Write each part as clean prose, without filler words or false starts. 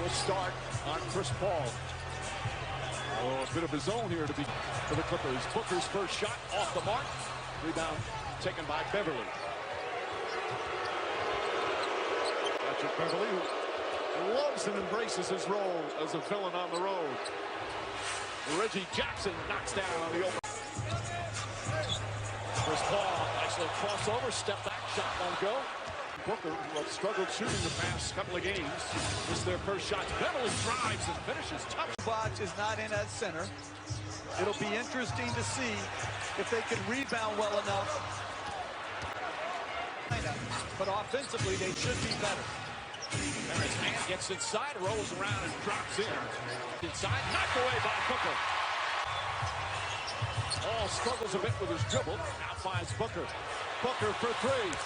to start on Chris Paul. Oh, a bit of his own here to be for the Clippers. Booker's first shot off the mark. Rebound taken by Beverly. Patrick Beverly, who loves and embraces his role as a villain on the road. Reggie Jackson knocks down on the open. Chris Paul, nice little crossover, step back, shot won't go. Booker, who have struggled shooting the past couple of games, missed their first shots. Beverly drives and finishes tough. Box is not in at center. It'll be interesting to see if they can rebound well enough. But offensively, they should be better. Terrence Mann gets inside, rolls around, and drops in. Inside, knocked away by Booker. All struggles a bit with his dribble. Now finds Booker. Booker for three.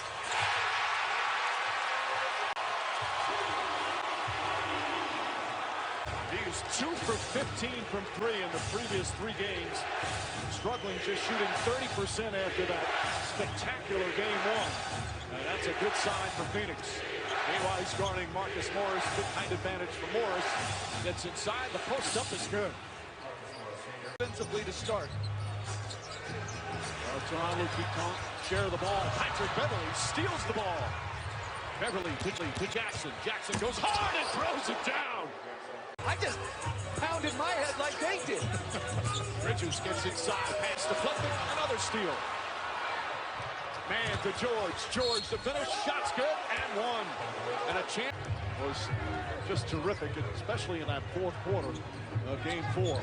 He's 2 for 15 from three in the previous 3 games. Struggling, just shooting 30% after that spectacular game 1. And that's a good sign for Phoenix. Meanwhile, he's guarding Marcus Morris. Good height advantage for Morris. Gets inside. The post up is good. Offensively to start. Toronto keep share the ball. Patrick Beverly steals the ball. Beverly to Jackson. Jackson goes hard and throws it down. I just pounded my head like they did. Bridges gets inside. Pass deflected. Another steal. Man to George. George to finish. Shot's good and one. And a chance was just terrific, especially in that fourth quarter of game 4.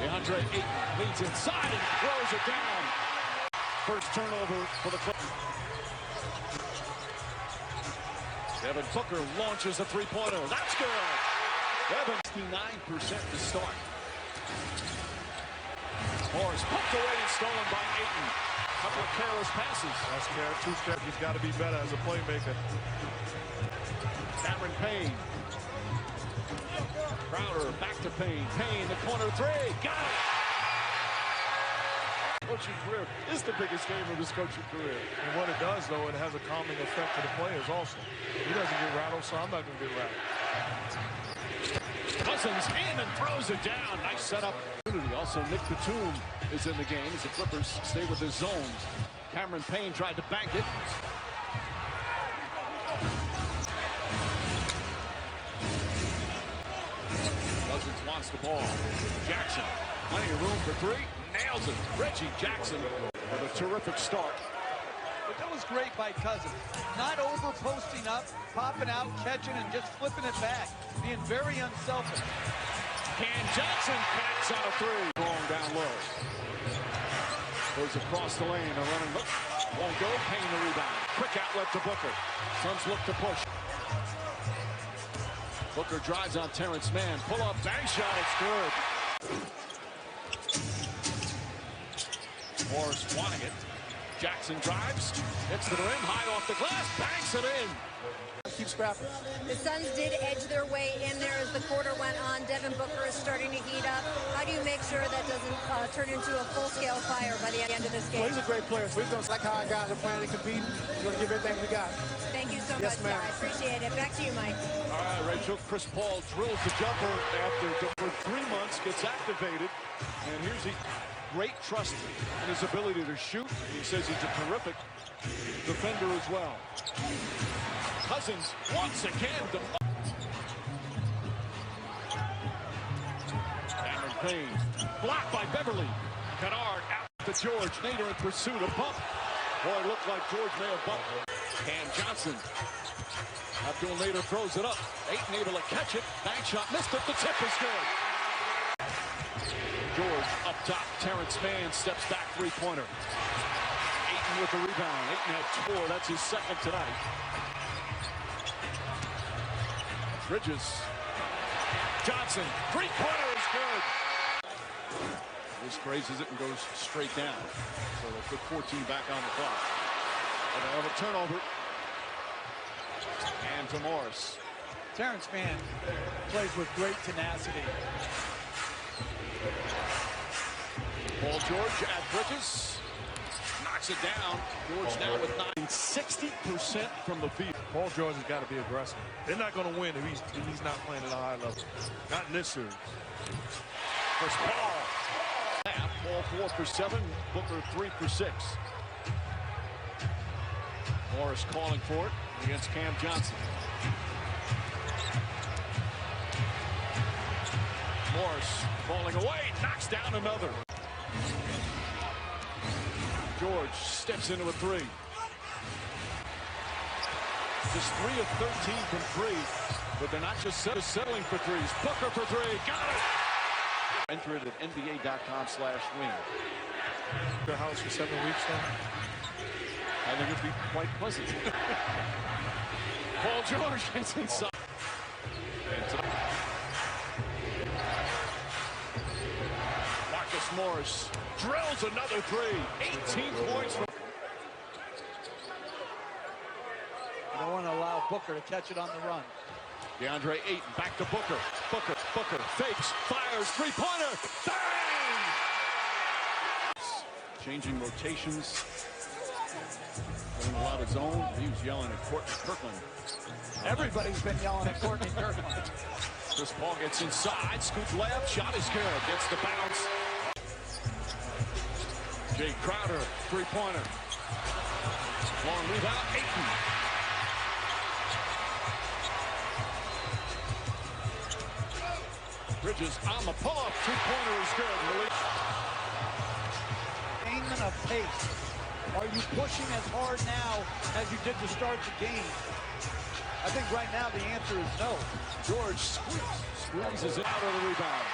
DeAndre Ayton leads inside and throws it down. First turnover for the Clippers. Devin Booker launches a three-pointer. That's good. Devin, 69% to start. Morris poked away and stolen by Ayton. Couple of careless passes. That's two-step. He's got to be better as a playmaker. Cameron Payne. Crowder back to Payne. Payne, the corner 3. Got it! Coaching career is the biggest game of his coaching career. And what it does, though, it has a calming effect to the players also. He doesn't get rattled, so I'm not going to get rattled. Cousins in and throws it down. Nice setup. Also, Nick Batum is in the game as the Clippers stay with their zones. Cameron Payne tried to bank it. Cousins wants the ball. Jackson, plenty of room for 3. Nails it. Reggie Jackson with a terrific start. But that was great by Cousins. Not over-posting up, popping out, catching, and just flipping it back. Being very unselfish. Cam Johnson connects on a 3. Long down low. Goes across the lane. A running look. Won't go. Payne the rebound. Quick outlet to Booker. Suns look to push. Booker drives on Terrence Mann. Pull up bank shot. It's good. Morris wanting it. Jackson drives. Hits the rim. High off the glass. Banks it in. Keep scrapping. The Suns did edge their way in there as the quarter went on. Devin Booker is starting to heat up. How do you make sure that doesn't turn into a full-scale fire by the end of this game? Well, he's a great player. We're going to like how our guys are playing to compete. We're going to give everything we got. Thank you so much, guys. Appreciate it. Back to you, Mike. All right, Rachel. Chris Paul drills the jumper after for 3 months, gets activated. And here's the great trust in his ability to shoot. He says he's a terrific defender as well. Cousins once again. Cameron Payne blocked by Beverly. Kennard out to George. Nader in pursuit. A bump. Boy, it looked like George may have bumped. Cam Johnson. Abdul Nader throws it up. Ayton able to catch it. Bank shot missed it. The tip is good. George up top. Terrence Mann steps back. Three-pointer. Ayton with the rebound. Ayton had 4. That's his second tonight. Bridges. Johnson. Three-pointer is good. This raises it and goes straight down. So they'll put 14 back on the clock. And they'll have a turnover. And to Morris. Terrence Mann plays with great tenacity. Paul George at Bridges. Knocks knocks it down. George now with 60% from the field. Paul George has got to be aggressive. They're not going to win if he's not playing at a high level. Not in this series. Chris Paul. Paul 4 for 7. Booker 3 for 6. Morris calling for it against Cam Johnson. Morris falling away, knocks down another. George steps into a three. Just 3 of 13 from 3, but they're not just settling for threes. Booker for 3, got it! Enter it at nba.com/win. Their house for 7 weeks now. I think it'd be quite pleasant. Paul George gets inside. Marcus Morris drills another 3. 18 points from. You don't want to allow Booker to catch it on the run. DeAndre Ayton back to Booker. Booker fakes, fires, three-pointer. Bang! Changing rotations. Doing a lot of zone. He was yelling at Courtney Kirkland. Everybody's been yelling at Courtney Kirkland. Chris Paul gets inside, scoops left, shot is good. Gets the bounce. Jay Crowder, three-pointer. Long rebound, Ayton. Bridges on the pull-up, two-pointer is good. Gainment of pace. Are you pushing as hard now as you did to start the game? I think right now the answer is no. George squeezes it out of the rebound.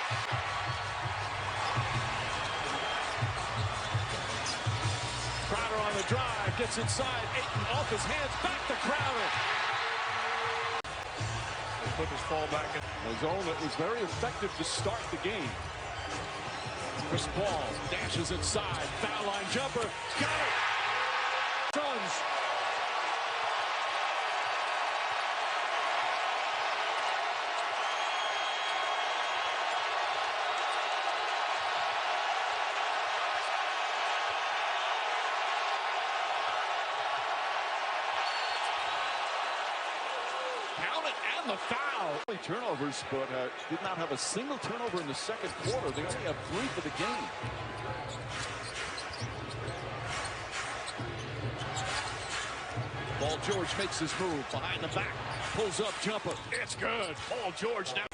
Crowder on the drive, gets inside. Ayton off his hands, back to Crowder. Clippers fall back in. A zone that was very effective to start the game. Chris Paul dashes inside, foul line jumper, got it. Suns. Count it and the foul. Turnovers, but did not have a single turnover in the second quarter. They only have 3 for the game. Paul George makes his move behind the back, pulls up jumper. It's good. Paul George now.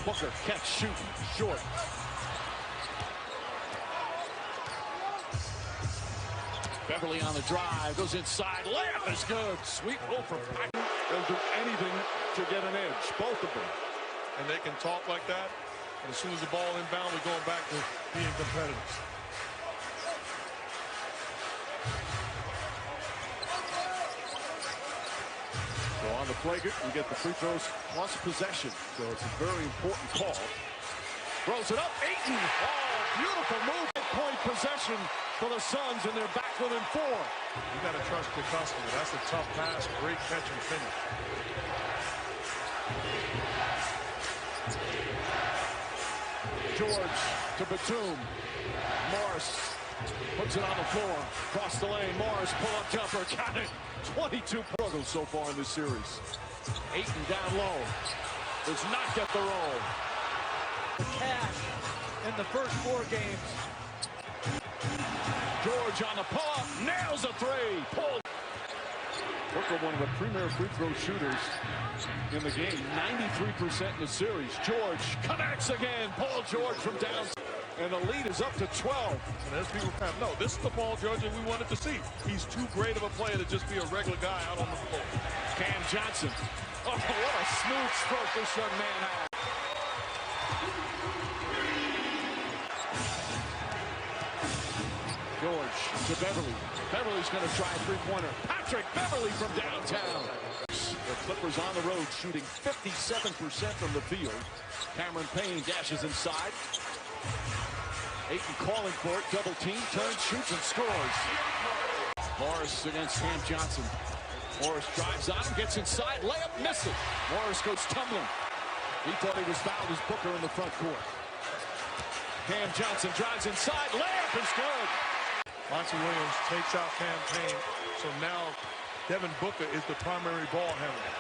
Booker catch, shoot, short. Beverly on the drive, goes inside, layup is good. Sweet roll from Packer. They'll do anything to get an edge, both of them. And they can talk like that. And as soon as the ball inbound, we're going back to being competitive. So on the flagrant, we get the free throws plus possession. So it's a very important call. Throws it up, Ayton. Oh, beautiful move. Point possession for the Suns, and they're back within 4. You got to trust your customer. That's a tough pass, great catch and finish. George to Batum. Morris puts it on the floor. Across the lane. Morris pull-up jumper. Got it. 22 struggles so far in this series. Ayton down low. Does not get the roll. The cash in the first 4 games. George on the pull-up. Nails a 3. Pulled. Booker, one of the premier free throw shooters in the game. 93% in the series. George connects again. Paul George from down. And the lead is up to 12. And there's people kind of, no, this is the Paul George that we wanted to see. He's too great of a player to just be a regular guy out on the floor. Cam Johnson. Oh, what a smooth stroke this young man has. George to Beverly. Beverly's going to try a three-pointer. Patrick Beverly from downtown. The Clippers on the road shooting 57% from the field. Cameron Payne dashes inside. Ayton calling for it. Double team. Turns, shoots, and scores. Morris against Cam Johnson. Morris drives on him, gets inside. Layup, misses. Morris goes tumbling. He thought he was fouled as Booker in the front court. Cam Johnson drives inside. Layup is good. Monty Williams takes out campaign. So now Devin Booker is the primary ball handler.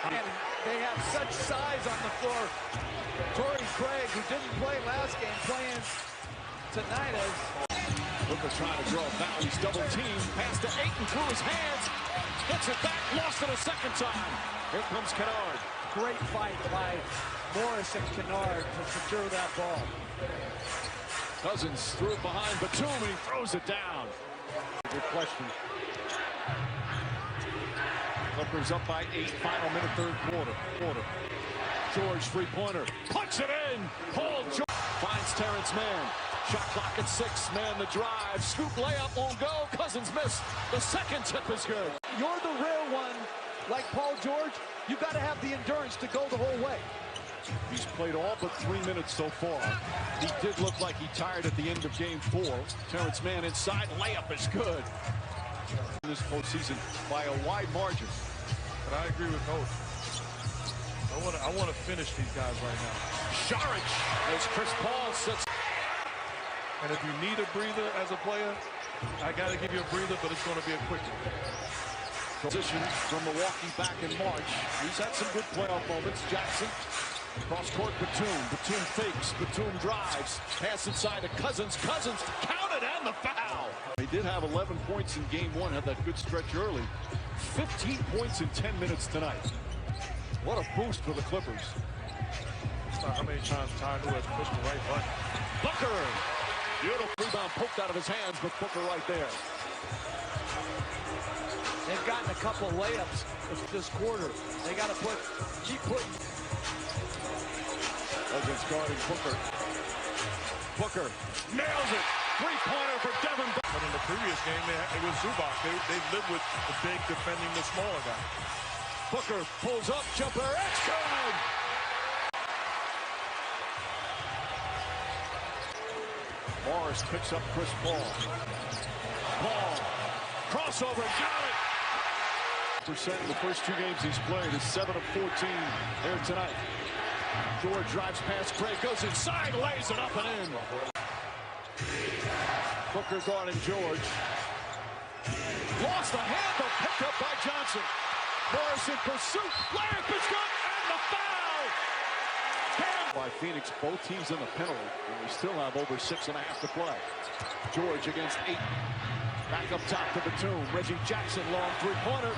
And they have such size on the floor. Torrey Craig, who didn't play last game, playing tonight as Booker trying to draw a foul. He's double teamed. Pass to Ayton through his hands. Gets it back. Lost it a second time. Here comes Kennard. great fight by Morris and Kennard to secure that ball. Cousins threw it behind Batum and he throws it down. Good question. Clippers up by 8, final minute, third quarter. George three-pointer, puts it in. Paul George finds Terrence Mann. Shot clock at 6. Mann the drive. Scoop layup won't go. Cousins missed. The second tip is good. You're the real one, like Paul George. You got to have the endurance to go the whole way. He's played all but 3 minutes so far. He did look like he tired at the end of game 4. Terrence Mann inside. Layup is good. This postseason by a wide margin. But I agree with Coach. I want to finish these guys right now. Saric as Chris Paul sits. And if you need a breather as a player, I got to give you a breather, but it's going to be a quick one. Position from Milwaukee back in March. He's had some good playoff moments. Jackson, cross court Batum. Batum fakes. Batum drives. Pass inside to Cousins. Cousins counted and the foul. He did have 11 points in game 1. Had that good stretch early. 15 points in 10 minutes tonight. What a boost for the Clippers. How many times Ty Lue has pushed the right button? Booker. Beautiful rebound poked out of his hands, but Booker right there. They've gotten a couple layups this quarter. They got to keep putting. Cousins guarding Booker. Booker nails it. Three-pointer for Devin Booker. But in the previous game, it was Zubac. They lived with the big defending the smaller guy. Booker pulls up, jumper, it's good! Morris picks up Chris Paul. Paul, crossover, got it! Percent in the first 2 games he's played is 7 of 14 here tonight. George drives past Craig, goes inside, lays it up and in. Booker guarding George. Lost the handle, picked up by Johnson. Morris in pursuit, layup is good, and the foul! By Phoenix, both teams in the penalty, and we still have over 6.5 to play. George against 8. Back up top to Batum. Reggie Jackson, long three-pointer.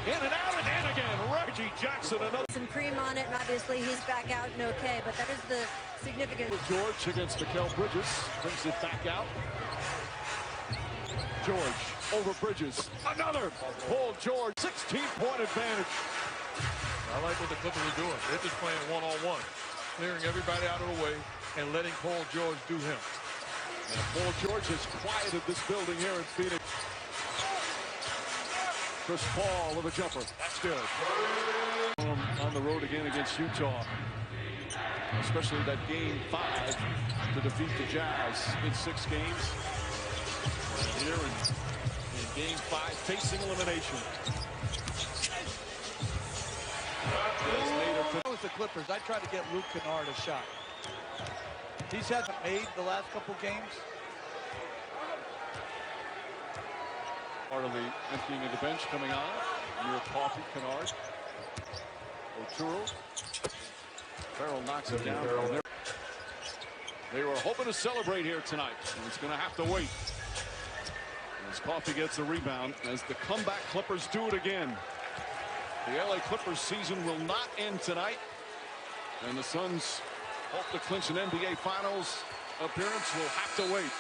In and out and in again. Reggie Jackson, another. Some cream on it, and obviously he's back out and okay, but that is the significant. George against Mikal Bridges. Brings it back out. George over Bridges. Another. Paul George, 16-point advantage. I like what the Clippers are doing. They're just playing one-on-one. Clearing everybody out of the way and letting Paul George do him. And Paul George has quieted this building here in Phoenix. Chris Paul with a jumper. That's good. On the road again against Utah. Especially that game 5 to defeat the Jazz in 6 games. Here in game 5, facing elimination. With the Clippers, I tried to get Luke Kennard a shot. He's hasn't made the last couple games. Part of the emptying of the bench coming on. Near Coffee, Kennard. Oturu. Farrell knocks it down. They were hoping to celebrate here tonight. And it's going to have to wait. As Coffee gets a rebound. As the comeback Clippers do it again. The LA Clippers season will not end tonight. And the Suns hope to clinch an NBA Finals appearance. Will have to wait.